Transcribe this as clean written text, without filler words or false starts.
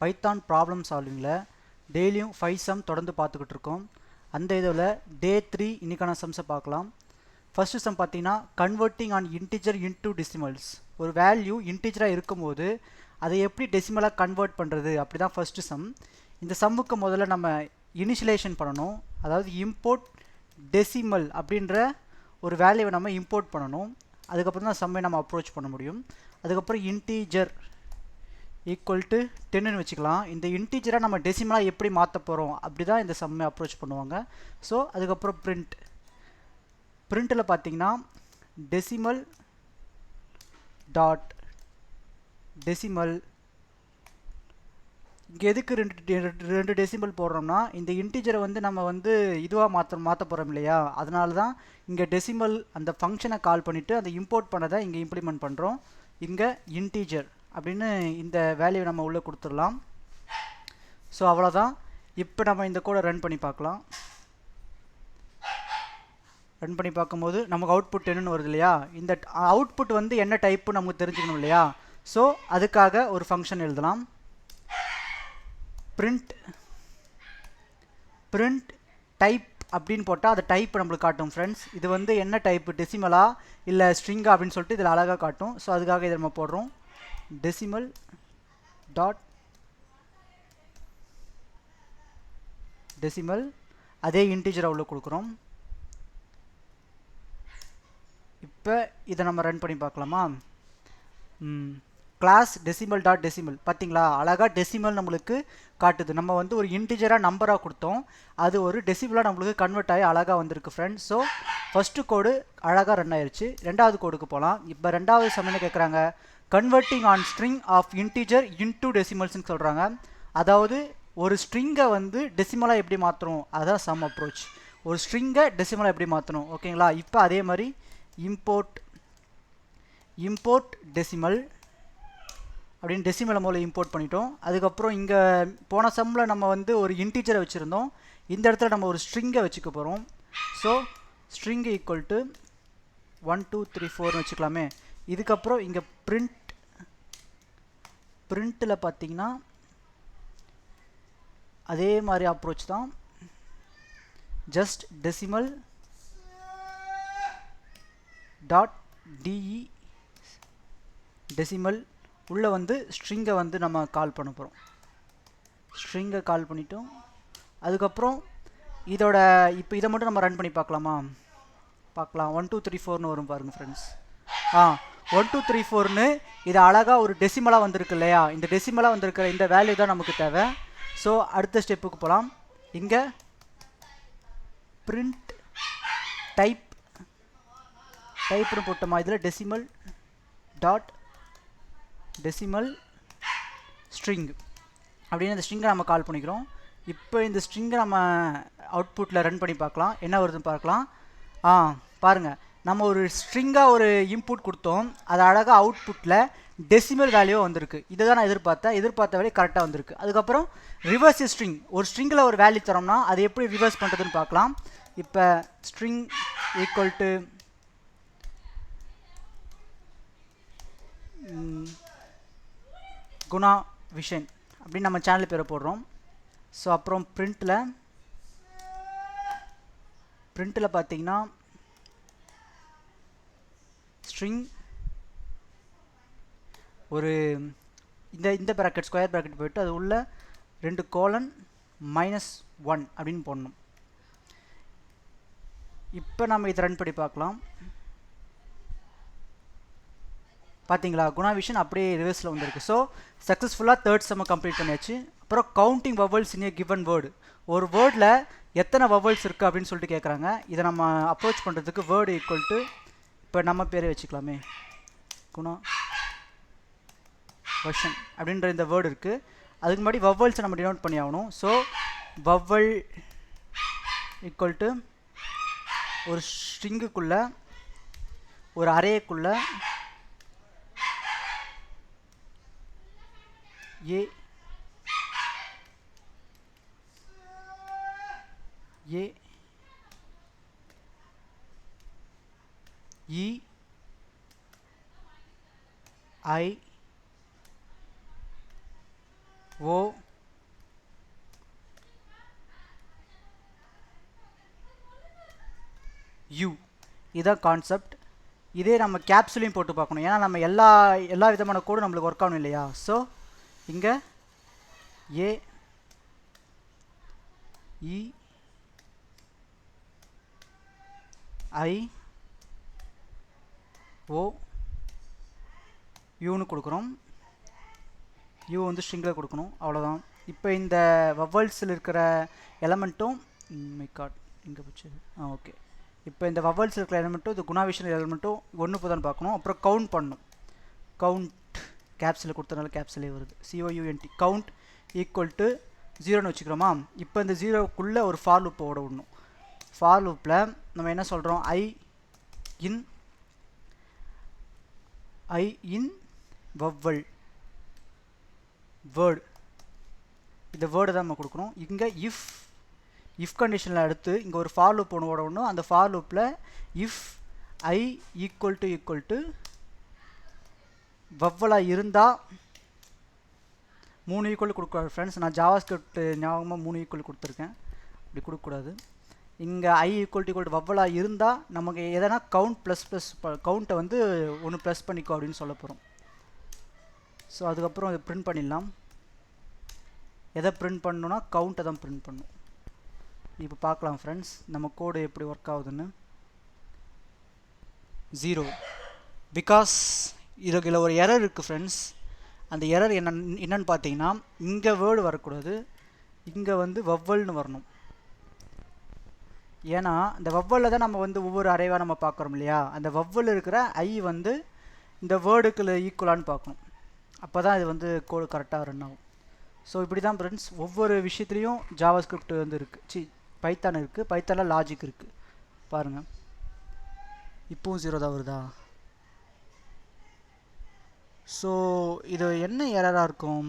Python problem சால்விங்கில் டெய்லியும் 5 some தொடர்ந்து பார்த்துக்கிட்டு இருக்கோம். அந்த இதில் டே 3 இன்றைக்கான சம்ஸை பார்க்கலாம். ஃபஸ்ட்டு சம் பார்த்தீங்கன்னா converting on integer into decimals. ஒரு வேல்யூ இன்டிஜராக இருக்கும்போது அதை எப்படி டெசிமலாக கன்வெர்ட் பண்ணுறது, அப்படி தான் ஃபஸ்ட்டு சம். இந்த சம்முக்கு முதல்ல நம்ம இனிஷியலைசேஷன் பண்ணணும். அதாவது இம்போர்ட் டெசிமல் அப்படின்ற ஒரு வேல்யூவை நம்ம இம்போர்ட் பண்ணணும். அதுக்கப்புறம் தான் சம்மை நம்ம அப்ரோச் பண்ண முடியும். அதுக்கப்புறம் இன்டீஜர் ஈக்குவல் டு 10ன்னு வச்சுக்கலாம். இந்த இன்டீஜரை நம்ம டெசிமலாக எப்படி மாற்ற போகிறோம் அப்படி தான் இந்த சம்மை அப்ரோச் பண்ணுவாங்க. ஸோ அதுக்கப்புறம் பிரிண்ட்டில் பார்த்தீங்கன்னா டெசிமல் டாட் டெசிமல். இங்கே எதுக்கு ரெண்டு டெசிமல் போடுறோம்னா, இந்த இன்டீஜரை வந்து நம்ம வந்து இதுவாக மாற்ற போகிறோம் இல்லையா, அதனால தான் இங்கே டெசிமல் அந்த ஃபங்க்ஷனை கால் பண்ணிவிட்டு அந்த இம்போர்ட் பண்ணதை இங்கே இம்ப்ளிமெண்ட் பண்ணுறோம். இங்கே இன்டீஜர் அப்படின்னு இந்த வேல்யூ நம்ம உள்ளே கொடுத்துடலாம். ஸோ அவ்வளோதான். இப்போ நம்ம இந்த கோடை ரன் பண்ணி பார்க்கலாம். ரன் பண்ணி பார்க்கும்போது நமக்கு அவுட்புட் என்னன்னு வருது இல்லையா. இந்த அவுட்புட் வந்து என்ன டைப்பு நமக்கு தெரிஞ்சுக்கணும் இல்லையா. ஸோ அதுக்காக ஒரு ஃபங்க்ஷன் எழுதலாம். பிரிண்ட் டைப் அப்படின்னு போட்டால் அது டைப் நம்மளுக்கு காட்டும் ஃப்ரெண்ட்ஸ். இது வந்து என்ன டைப்பு, டெசிமலா இல்லை ஸ்ட்ரிங்கா அப்படின்னு சொல்லிட்டு இதில் அழகாக காட்டும். ஸோ அதுக்காக இதை நம்ம போடுறோம். டெசிமல் டாட் டெசிமல், அதே இன்டீஜரை உள்ள கொடுக்குறோம். இப்போ இதை நம்ம ரன் பண்ணி பார்க்கலாமா. கிளாஸ் டெசிமல் டாட் டெசிமல், பார்த்தீங்களா அழகாக டெசிமல் நம்மளுக்கு காட்டுது. நம்ம வந்து ஒரு இன்டிஜராக நம்பராக கொடுத்தோம், அது ஒரு டெசிமலாக நம்மளுக்கு கன்வெர்ட் ஆகி அழகாக வந்திருக்கு ஃப்ரெண்ட்ஸ். ஸோ ஃபஸ்ட்டு கோடு அழகாக ரன் ஆயிடுச்சு. ரெண்டாவது கோடுக்கு போகலாம். இப்போ ரெண்டாவது சமயம் கேட்குறாங்க converting an string of integer into டெசிமல்ஸ்ன்னு சொல்கிறாங்க. அதாவது ஒரு ஸ்ட்ரிங்கை வந்து டெசிமலாக எப்படி மாற்றணும், அதுதான் சம் அப்ரோச். ஒரு ஸ்ட்ரிங்கை டெசிமலாக எப்படி மாற்றணும், ஓகேங்களா. இப்போ அதே மாதிரி இம்போர்ட் டெசிமல் அப்படின்னு டெசிமலை முதல்ல இம்போர்ட் பண்ணிட்டோம். அதுக்கப்புறம் இங்கே போன சம்மில் நம்ம வந்து ஒரு இன்டீஜரை வச்சுருந்தோம். இந்த இடத்துல நம்ம ஒரு ஸ்ட்ரிங்கை வச்சுக்க போகிறோம். ஸோ ஸ்ட்ரிங் ஈக்குவல் டு 1 2 3 4ன்னு வச்சுக்கலாமே. இதுக்கப்புறம் இங்கே பிரிண்ட்டில் பார்த்தீங்கன்னா அதே மாதிரி அப்ரோச் தான். Just decimal dot DE decimal உள்ளே வந்து ஸ்ட்ரிங்கை வந்து நம்ம கால் பண்ண போகிறோம். ஸ்ட்ரிங்கை கால் பண்ணிட்டோம். அதுக்கப்புறம் இதோட இப்போ இதை மட்டும் நம்ம ரன் பண்ணி பார்க்கலாம். 1 2 3 4ன்னு வரும் பாருங்கள் ஃப்ரெண்ட்ஸ். 1 2 3 4ன்னு இது அழகாக ஒரு டெசிமலாக வந்திருக்கு இல்லையா. இந்த டெசிமலாக வந்திருக்கிற இந்த வேல்யூ தான் நமக்கு தேவை. ஸோ அடுத்த ஸ்டெப்புக்கு போகலாம். இங்கே பிரிண்ட் டைப்னு போட்டோமா, இதில் டெசிமல் டாட் டெசிமல் ஸ்ட்ரிங் அப்படின்னு இந்த ஸ்ட்ரிங்கை நம்ம கால் பண்ணிக்கிறோம். இப்போ இந்த ஸ்ட்ரிங்கை நம்ம அவுட்புட்டில் ரன் பண்ணி பார்க்கலாம், என்ன வருதுன்னு பார்க்கலாம். பாருங்கள், நம்ம ஒரு ஸ்ட்ரிங்காக ஒரு இன்புட் கொடுத்தோம், அது அழகாக அவுட்புட்டில் டெசிமல் வேல்யூ வந்திருக்கு. இதை தான் நான் எதிர்பார்த்த வேல்யூ கரெக்டாக வந்திருக்கு. அதுக்கப்புறம் ரிவர்ஸ் ஸ்ட்ரிங், ஒரு ஸ்ட்ரிங்கில் ஒரு வேல்யூ தரோம்னா அதை எப்படி ரிவர்ஸ் பண்ணுறதுன்னு பார்க்கலாம். இப்போ string equal to Guna vision அப்படின்னு நம்ம சேனல் பேரை போடுறோம். ஸோ அப்புறம் பிரிண்ட்டில் பார்த்தீங்கன்னா ஸ்ட்ரிங் ஒரு இந்த ப்ராக்கெட் ஸ்கொயர் ப்ராக்கெட் போயிட்டு அது உள்ள 2 கோலன் -1 அப்படின்னு போடணும். இப்போ நம்ம இதை ரன் பண்ணி பார்க்கலாம். பார்த்தீங்களா, குணாவிஷன் அப்படியே ரிவர்ஸில் வந்திருக்கு. ஸோ சக்ஸஸ்ஃபுல்லாக தேர்ட் செம்மை கம்ப்ளீட் பண்ணியாச்சு. அப்புறம் கவுண்டிங் வவல்ஸ் இன் ஏ கிவன் வேர்டு. ஒரு வேர்டில் எத்தனை வவல்ஸ் இருக்குது அப்படின்னு சொல்லிட்டு கேட்குறாங்க. இதை நம்ம அப்ரோச் பண்ணுறதுக்கு வேர்டு ஈக்குவல் டு இப்போ நம்ம பேரே வச்சுக்கலாமே, குணா வஷன் அப்படின்ற இந்த வேர்டு இருக்குது. அதுக்கு முன்னாடி வவல்ஸை நம்ம டினோட் பண்ணி ஆகணும். ஸோ வவல் ஈக்குவல் டு ஒரு ஸ்ட்ரிங்குக்குள்ளே ஒரு அரேக்குள்ளே ஏ இ ஐ ஓ யூ. இதுதான் கான்செப்ட். இதே நம்ம கேப்ஸ்லையும் போட்டு பார்க்கணும், ஏன்னா நம்ம எல்லா விதமான கோடும் நம்மளுக்கு ஒர்க் ஆகணும் இல்லையா. ஸோ இங்கே ஏ இ ஐ ஓ யூன்னு கொடுக்குறோம். யூ வந்து ஸ்ட்ரிங்கில் கொடுக்கணும், அவ்வளோதான். இப்போ இந்த வவல்ஸில் இருக்கிற எலமெண்ட்டும் கார்ட் இங்கே போச்சு. ஓகே. இப்போ இந்த வவல்ஸில் இருக்கிற எலமெண்ட்டும் இந்த குணாவிஷன் எலமெண்ட்டும் ஒன்று போதான்னு பார்க்கணும். அப்புறம் கவுண்ட் பண்ணணும். கவுண்ட் கேப்ஸில் கொடுத்தனால கேப்ஸிலே வருது, COUNT. கவுண்ட் ஈக்குவல் டு 0ன்னு வச்சுக்கிறோமா. இப்போ இந்த 0க்குள்ளே ஒரு ஃபார் லூப் ஓட விடணும். ஃபார் லூப்பில் நம்ம என்ன சொல்கிறோம், ஐ இன் வவ்வல் வேர்டு, இந்த வேர்டை தான் நம்ம கொடுக்கணும். இங்கே இஃப் கண்டிஷனில் அடுத்து இங்கே ஒரு ஃபார் லூப் ஒன்று ஓடணும். அந்த ஃபார் லூப்பில் இஃப் ஐ ஈக்குவல் டு வவ்வலாக இருந்தால் 3 ஈக்குவல் கொடுக்கூடாது ஃப்ரெண்ட்ஸ். நான் ஜாவாஸ்கிரிப்ட் ஞாபகமாக 3 ஈக்குவல் கொடுத்துருக்கேன், அப்படி கொடுக்கக்கூடாது. இங்கே ஐ ஈக்குவல் டு வவ்வலாக இருந்தால் நமக்கு எதனா கவுண்ட் ப்ளஸ் கவுண்ட்டை வந்து ஒன்று ப்ளஸ் பண்ணிக்கோ அப்படின்னு சொல்ல போகிறோம். ஸோ அதுக்கப்புறம் அதை பிரிண்ட் பண்ணிடலாம். எதை பிரிண்ட் பண்ணணுன்னா கவுண்ட்டை தான் பிரிண்ட் பண்ணணும். இப்போ பார்க்கலாம் ஃப்ரெண்ட்ஸ் நம்ம கோடு எப்படி ஒர்க் ஆகுதுன்னு. 0 பிகாஸ் இதில் ஒரு எரர் இருக்குது ஃப்ரெண்ட்ஸ். அந்த எரர் என்னன்னு பார்த்தீங்கன்னா, இங்கே வேர்டு வரக்கூடாது, இங்கே வந்து வவ்வல்னு வரணும். ஏன்னா இந்த வவ்வலில் தான் நம்ம வந்து ஒவ்வொரு அரைவாக நம்ம பார்க்குறோம் இல்லையா. அந்த வவ்வல் இருக்கிற ஐ வந்து இந்த வேர்டுக்குள்ள ஈக்குவலான்னு பார்க்கணும். அப்போ தான் இது வந்து கோடு கரெக்டாக ரன் ஆகும். ஸோ இப்படி தான் ஃப்ரெண்ட்ஸ் ஒவ்வொரு விஷயத்துலையும் ஜாவாஸ்கிரிப்ட் வந்து இருக்குது, பைத்தான் இருக்குது. பைத்தானில் லாஜிக் இருக்குது பாருங்கள். இப்போவும் 0 தான் வருதா. ஸோ இது என்ன எரராக இருக்கும்.